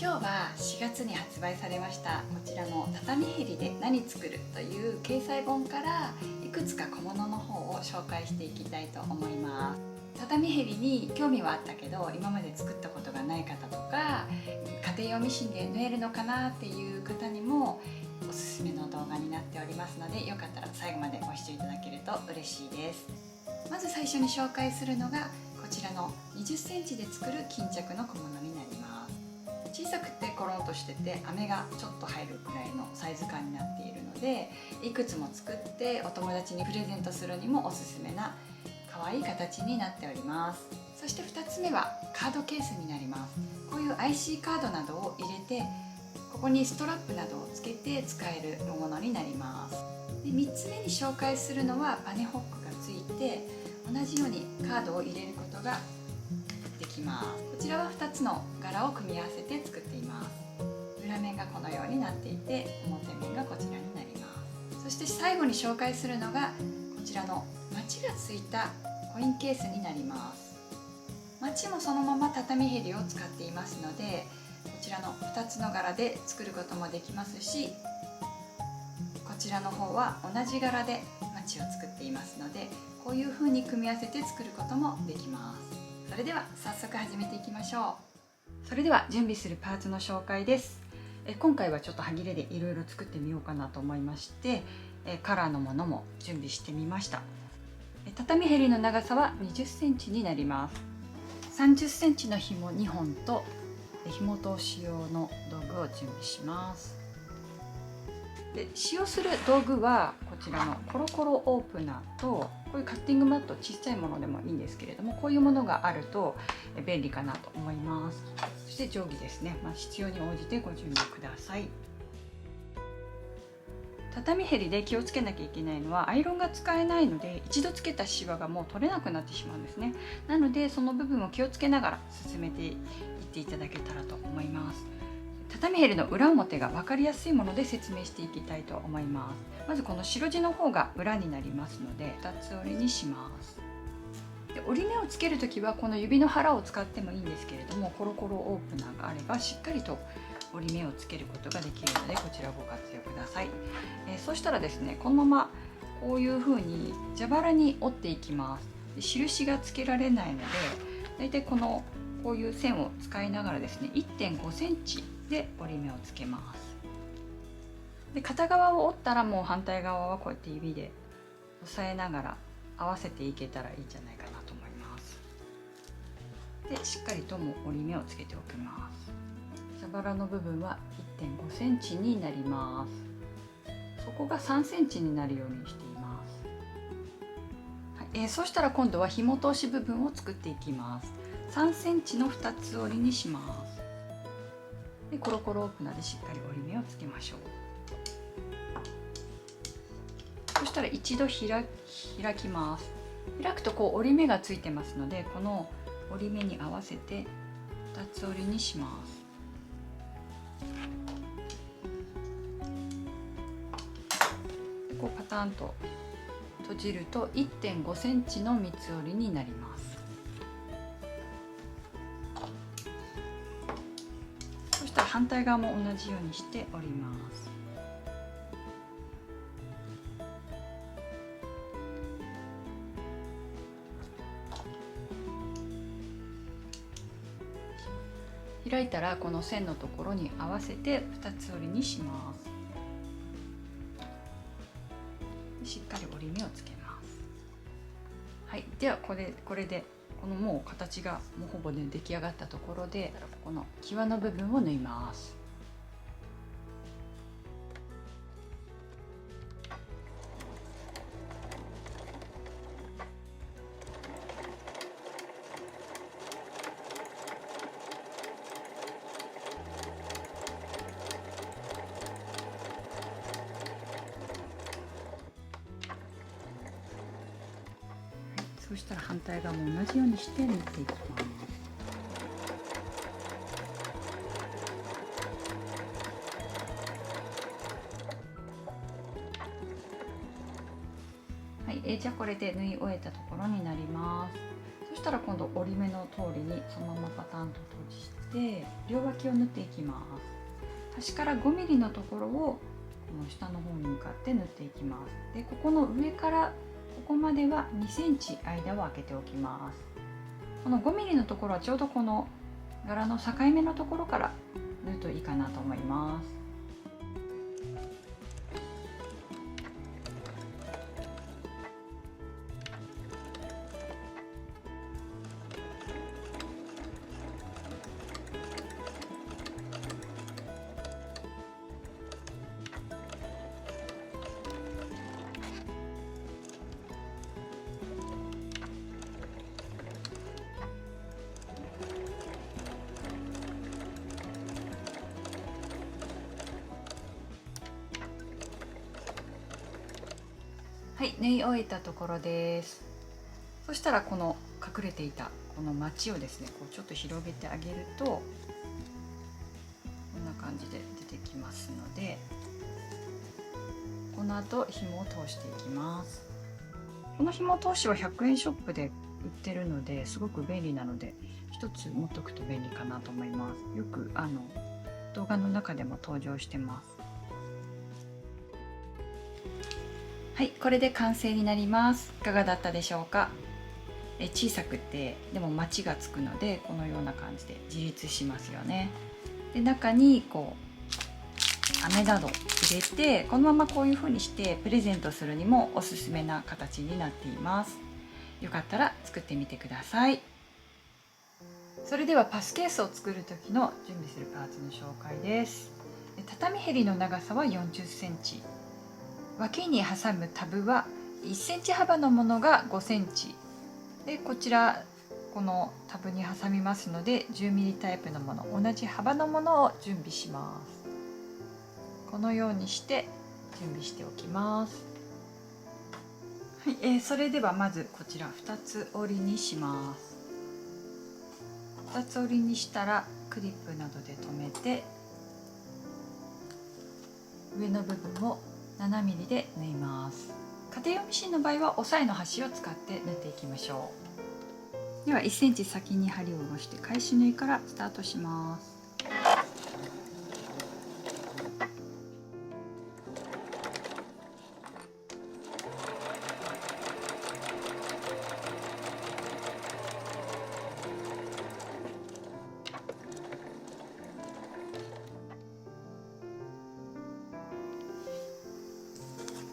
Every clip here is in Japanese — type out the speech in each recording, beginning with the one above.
今日は4月に発売されましたこちらの畳ヘリで何作るという掲載本からいくつか小物の方を紹介していきたいと思います。畳ヘリに興味はあったけど今まで作ったことがない方とか、家庭用ミシンで縫えるのかなっていう方にもおすすめの動画になっておりますので、よかったら最後までご視聴いただけると嬉しいです。まず最初に紹介するのがこちらの20センチで作る巾着の小物になります。小さくてコロンとしてて飴がちょっと入るくらいのサイズ感になっているので、いくつも作ってお友達にプレゼントするにもおすすめな可愛い形になっております。そして2つ目はカードケースになります。こういう IC カードなどを入れて、ここにストラップなどをつけて使えるものになります。で3つ目に紹介するのはバネホックがついて、同じようにカードを入れることができます。こちらは2つの柄を組み合わせて作っています。裏面がこのようになっていて、表面がこちらになります。そして最後に紹介するのがこちらのマチがついたコインケースになります。マチもそのまま畳ヘリを使っていますので、こちらの2つの柄で作ることもできますし、こちらの方は同じ柄でマチを作っていますので、こういう風に組み合わせて作ることもできます。それでは早速始めていきましょう。それでは準備するパーツの紹介です。今回はちょっと歯切れでいろいろ作ってみようかなと思いまして、カラーのものも準備してみました。畳ヘリの長さは20センチになります。30センチの紐2本と紐通し用の道具を準備します。で使用する道具はこちらのコロコロオープナーと、こういうカッティングマット、小さいものでもいいんですけれども、こういうものがあると便利かなと思います。そして定規ですね、必要に応じてご準備ください。畳ヘリで気をつけなきゃいけないのは、アイロンが使えないので一度つけたシワがもう取れなくなってしまうんですね。なのでその部分を気をつけながら進めていっていただけたらと思います。畳ヘリの裏表が分かりやすいもので説明していきたいと思います。まずこの白地の方が裏になりますので、2つ折りにします。で折り目をつけるときはこの指の腹を使ってもいいんですけれども、コロコロオープナーがあればしっかりと折り目をつけることができるので、こちらをご活用ください。そしたらですね、このままこういう風に蛇腹に折っていきます。で印がつけられないので、だいたいこういう線を使いながらですね、1.5 センチで折り目をつけます。で片側を折ったら、もう反対側はこうやって指で押さえながら合わせていけたらいいんじゃないかなと思います。でしっかりともう折り目をつけておきます。蛇腹の部分は 1.5 センチになります。そこが3センチになるようにしています。はい、そしたら今度は紐通し部分を作っていきます。3センチの2つ折りにします。でコロコロオープナーでしっかり折り目をつけましょう。そしたら一度開きます。開くとこう折り目がついてますので、この折り目に合わせて2つ折りにします。でこうパターンと閉じると 1.5 センチの三つ折りになります。そしたら反対側も同じようにして折ります。開いたらこの線のところに合わせて2つ折りにします。しっかり折り目をつけます。はい、ではこれでこのもう形がもうほぼね出来上がったところで、この際の部分を縫います。そしたら反対側も同じようにして縫っていきます。はい、じゃあこれで縫い終えたところになります。そしたら今度折り目の通りにそのままパターンと閉じて両脇を縫っていきます。端から 5mm のところをこの下の方に向かって縫っていきます。でここの上からここまでは2センチ間を空けておきます。この 5mm のところはちょうどこの柄の境目のところから縫うといいかなと思います。はい、縫い終えたところです。そしたらこの隠れていたこのまちをですね、こうちょっと広げてあげるとこんな感じで出てきますので、この後紐を通していきます。この紐通しは100円ショップで売ってるのですごく便利なので、一つ持っとくと便利かなと思います。よく動画の中でも登場してます。はい、これで完成になります。いかがだったでしょうか。小さくてでもマチがつくので、このような感じで自立しますよね。で中にこう飴など入れて、このままこういう風にしてプレゼントするにもおすすめな形になっています。よかったら作ってみてください。それではパスケースを作る時の準備するパーツの紹介です。畳へりの長さは40センチ、脇に挟むタブは1センチ幅のものが5センチで、こちらこのタブに挟みますので 10mm タイプのもの、同じ幅のものを準備します。このようにして準備しておきます。はい、それではまずこちら2つ折りにします。2つ折りにしたらクリップなどで留めて、上の部分を7mm で縫います。家庭用ミシンの場合は押さえの端を使って縫っていきましょう。では1センチ先に針を下ろして返し縫いからスタートします。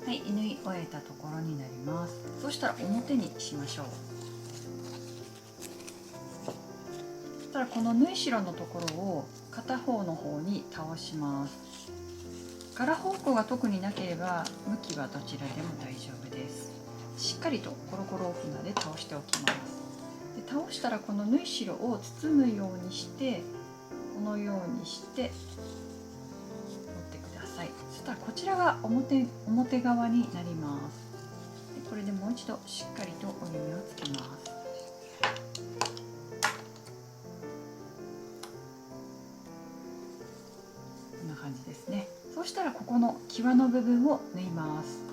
はい、縫い終えたところになります。そしたら表にしましょう。そしたらこの縫い代のところを片方の方に倒します。柄方向が特になければ向きはどちらでも大丈夫です。しっかりとコロコロ船で倒しておきます。で倒したらこの縫い代を包むようにして、このようにしてそしたらこちらが表側になります。でこれでもう一度しっかりと折り目をつけます。こんな感じですね。そうしたらここの際の部分を縫います。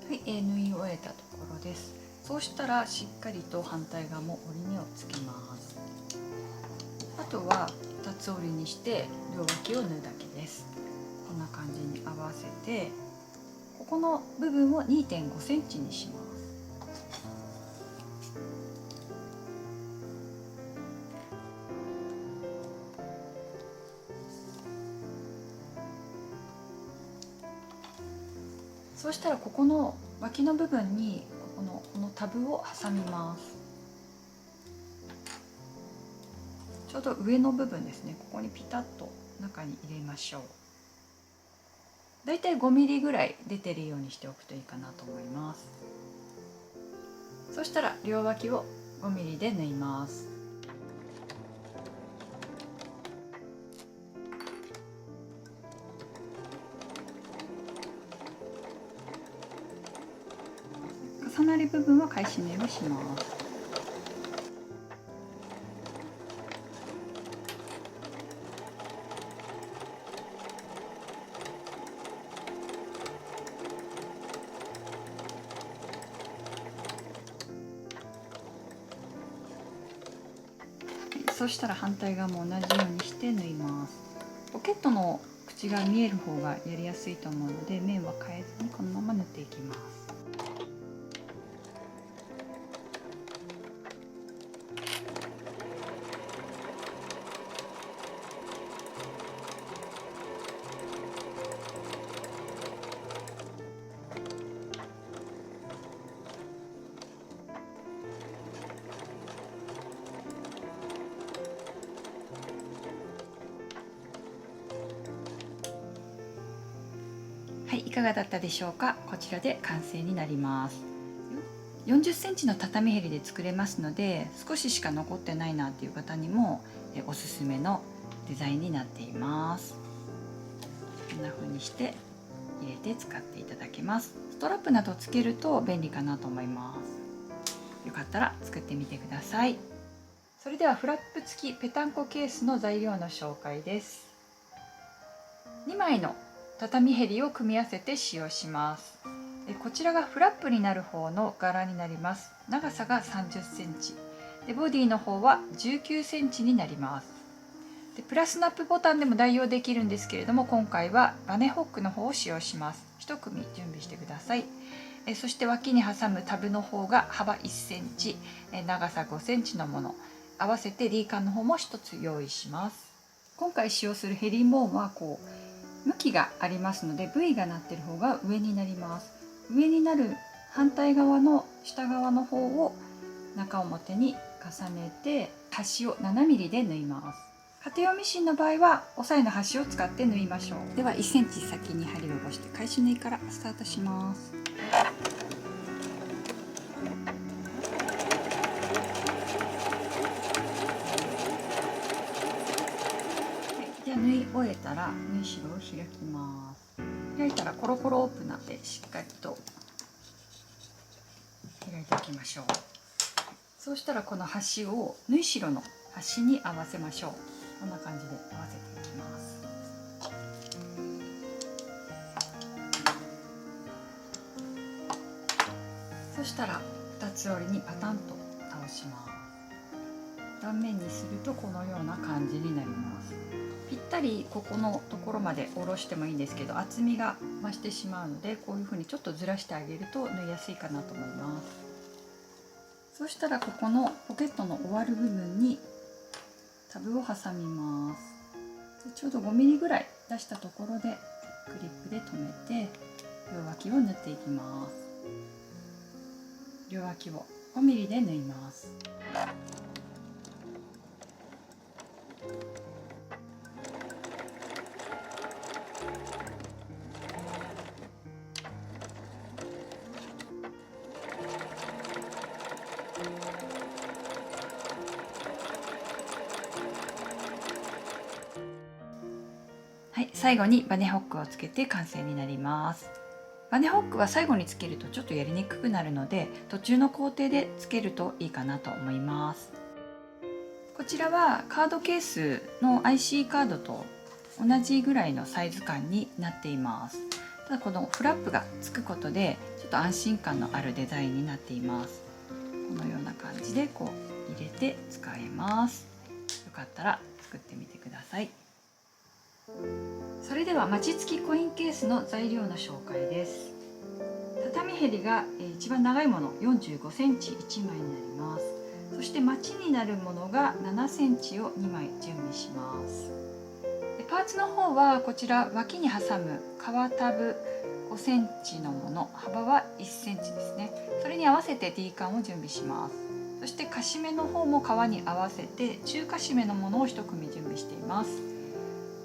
はい、縫い終えたところです。そうしたらしっかりと反対側も折り目をつけます。あとは2つ折りにして両脇を縫うだけです。こんな感じに合わせて、ここの部分を 2.5 センチにします。そうしたらここの脇の部分にこのタブを挟みます。ちょうど上の部分ですね、ここにピタッと中に入れましょう。だいたい 5mm ぐらい出てるようにしておくといいかなと思います。そしたら両脇を 5mm で縫います。重なる部分は返し縫いをします。そうしたら反対側も同じようにして縫います。ポケットの口が見える方がやりやすいと思うので、面は変えずにこのまま縫っていきます。はい、いかがだったでしょうか。こちらで完成になります。40センチの畳へりで作れますので、少ししか残ってないなっていう方にもおすすめのデザインになっています。こんな風にして入れて使っていただけます。ストラップなどつけると便利かなと思います。よかったら作ってみてください。それではフラップ付きぺたんこケースの材料の紹介です。2枚の畳へりを組み合わせて使用します。こちらがフラップになる方の柄になります。長さが30センチで、ボディの方は19センチになります。でプラスナップボタンでも代用できるんですけれども、今回はバネホックの方を使用します。1組準備してください。そして脇に挟むタブの方が幅1センチ、長さ5センチのもの、合わせて D カンの方も1つ用意します。今回使用するヘリンボーンは向きがありますので、 V がなっている方が上になります。上になる反対側の下側の方を中表に重ねて端を 7mm で縫います。家庭用ミシンの場合は押さえの端を使って縫いましょう。では1センチ先に針を下ろして返し縫いからスタートします。で縫い終えたら縫い代を開きます。開いたらコロコロオープナーでしっかりと開いておきましょう。そうしたらこの端を縫い代の端に合わせましょう。こんな感じで合わせていきます。そしたら2つ折りにパタンと倒します。断面にするとこのような感じになります。ぴったりここのところまで下ろしてもいいんですけど、厚みが増してしまうので、こういうふうにちょっとずらしてあげると縫いやすいかなと思います。そしたらここのポケットの終わる部分にタブを挟みます。ちょうど 5mm ぐらい出したところでクリップで留めて両脇を縫っていきます。両脇を 5mm で縫います。はい、最後にバネホックをつけて完成になります。バネホックは最後につけるとちょっとやりにくくなるので、途中の工程でつけるといいかなと思います。こちらはカードケースの IC カードと同じぐらいのサイズ感になっています。ただこのフラップがつくことでちょっと安心感のあるデザインになっています。このような感じで入れて使えます。よかったら作ってみてください。それではマチ付きコインケースの材料の紹介です。畳へりが一番長いもの45センチ1枚になります。そしてマチになるものが7センチを2枚準備します。パーツの方はこちら脇に挟む革タブ5センチのもの、幅は1センチですね。それに合わせて D カンを準備します。そしてカシメの方も革に合わせて中カシメのものを1組準備しています。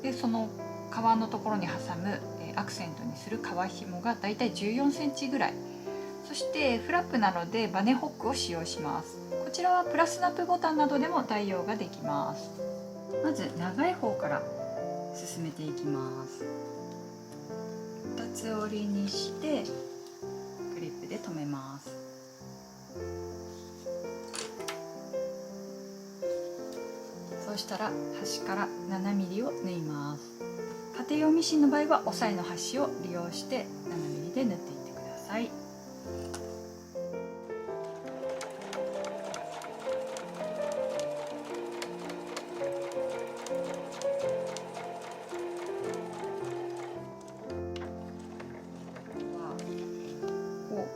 でその革のところに挟むアクセントにする革紐がだいたい14センチぐらい。そしてフラップなのでバネホックを使用します。こちらはプラスナップボタンなどでも代用ができます。まず長い方から進めていきます。2つ折りにしてクリップで留めます。そしたら端から 7mm を縫います。家庭用ミシンの場合は押さえの端を利用して 7mm で縫っていってください。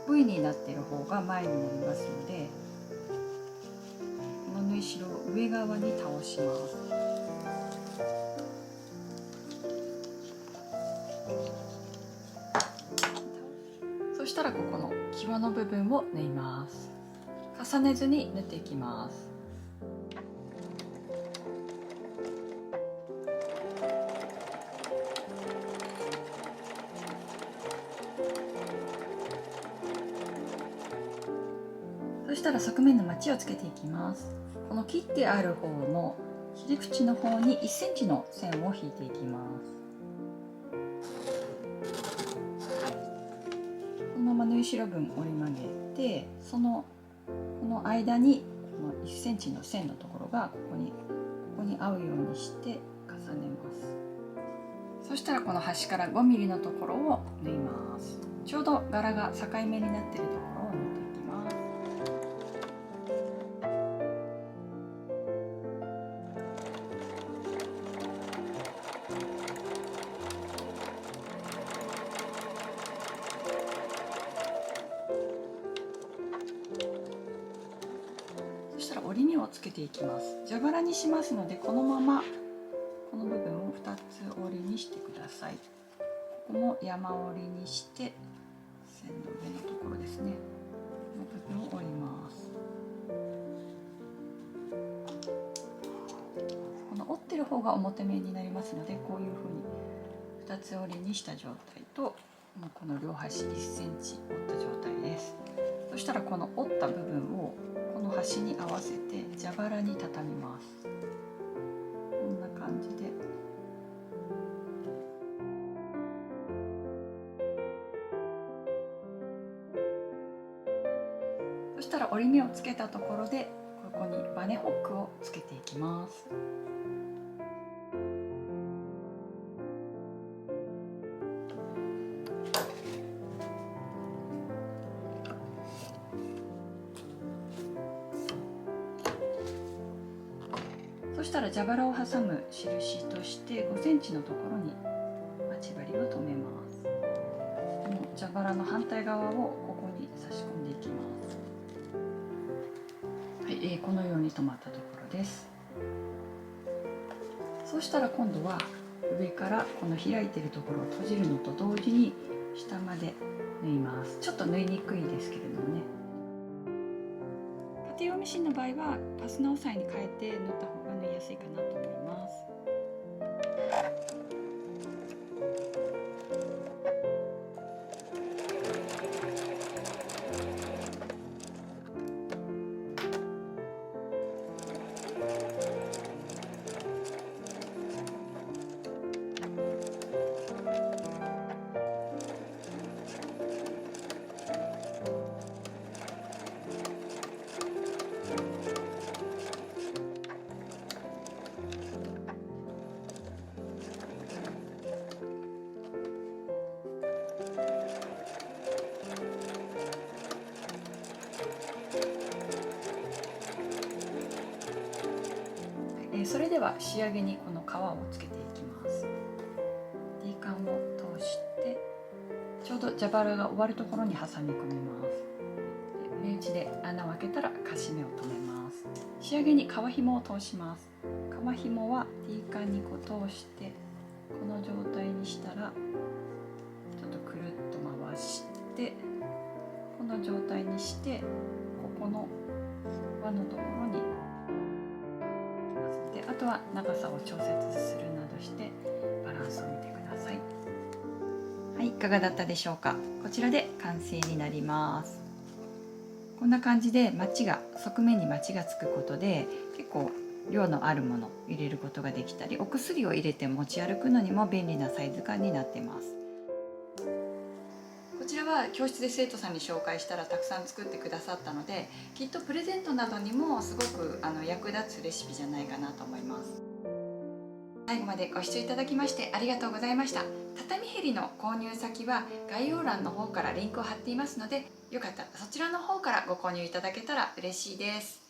V になっている方が前になりますので、この縫い代を上側に倒します。そしたらここの際の部分を縫います。重ねずに縫っていきます。そしたら側面のまちをつけていきます。この切ってある方の切り口の方に1センチの線を引いていきます。このまま縫い代分折り曲げて、この間にこの1センチの線のところがここに合うようにして重ねます。そしたらこの端から 5mm のところを縫います。ちょうど柄が境目になっているところを縫っていきます。そしたら折り目をつけていきます。蛇腹にしますので、このままこの部分を2つ折りにしてください。ここも山折りにして線の上のところですね、この部分を折ります。この折ってる方が表面になりますので、こういうふうに2つ折りにした状態と、この両端1センチ折った状態です。そしたらこの折った部分をこの端に合わせて蛇腹に畳みます。こんな感じでそしたら折り目をつけたところで、ここにバネホックをつけていきます。そしたら蛇腹を挟む印として5センチのところに待ち針を留めます。この蛇腹の反対側をここに差し込んでいきます。はい、このように留まったところです。そうしたら今度は上からこの開いているところを閉じるのと同時に下まで縫います。ちょっと縫いにくいですけれどもね。家庭用ミシンの場合はファスナー押さえに変えて縫った方が縫いやすいかなと思います。それでは仕上げにこの皮をつけていきます。D カンを通してちょうど蛇腹が終わるところに挟み込みます。目打ちで穴を開けたらカシメを留めます。仕上げに皮紐を通します。皮紐は D カンにこう通してこの状態にしたらちょっとくるっと回してこの状態にしてここの輪のところにあとは長さを調節するなどしてバランスを見てください。はい、いかがだったでしょうか。こちらで完成になります。こんな感じで側面にマチがつくことで結構量のあるものを入れることができたり、お薬を入れて持ち歩くのにも便利なサイズ感になってます。こちらはは教室で生徒さんに紹介したらたくさん作ってくださったので、きっとプレゼントなどにもすごく役立つレシピじゃないかなと思います。最後までご視聴いただきましてありがとうございました。畳ヘリの購入先は概要欄の方からリンクを貼っていますので、よかったらそちらの方からご購入いただけたら嬉しいです。